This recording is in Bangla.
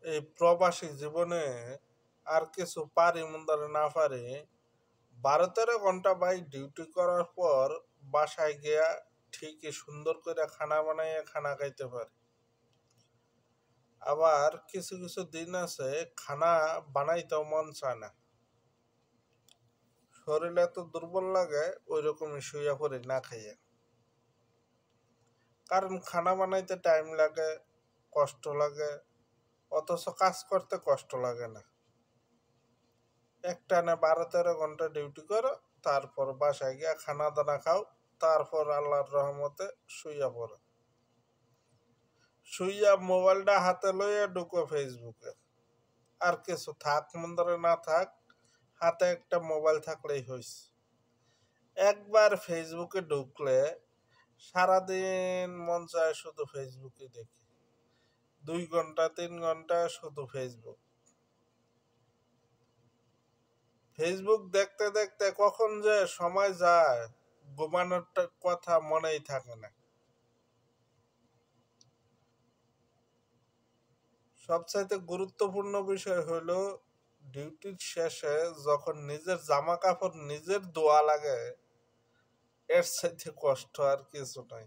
এই প্রবাসী জীবনে আর কিছু পারি মন্দারে না পারি, 12-13 ঘন্টা ভাই ডিউটি করার পর বাসায় গিয়া ঠিকই সুন্দর করে খানা বানাইয়া খানা খাইতে পারি। আবার কিছু কিছু দিন আছে খানা বানাইতেও মন চায় না, শরীর এত দুর্বল লাগে ওই রকমই শুইয়া পড়ি না খাইয়া। কারণ খানা বানাইতে টাইম লাগে, কষ্ট লাগে, অথচ কাজ করতে কষ্ট লাগে না। একটানে 12-13 ঘন্টা ডিউটি করো, তারপর বাসায় গিয়া খানা দানা খাও, তারপর আল্লাহর রহমতে শুইয়া পড়ো। শুইয়া মোবাইলটা হাতে লইয়া ঢুকো ফেসবুকে। আর কিছু থাক মন্দরে না থাক, হাতে একটা মোবাইল থাকলেই হইছে। একবার ফেসবুকে ঢুকলে সারাদিন মন চায় শুধু ফেসবুকে দেখি, 2 ঘন্টা 3 ঘন্টা শুধু ফেসবুক। ফেসবুক দেখতে দেখতে কখন যে সময় যায় ঘুমানোর কথা মনেই থাকে না। সবচাইতে গুরুত্বপূর্ণ বিষয় হলো ডিউটির শেষে যখন নিজের জামা কাপড় নিজের ধোয়া লাগে, এর চাইতে কষ্ট আর কিছু নাই।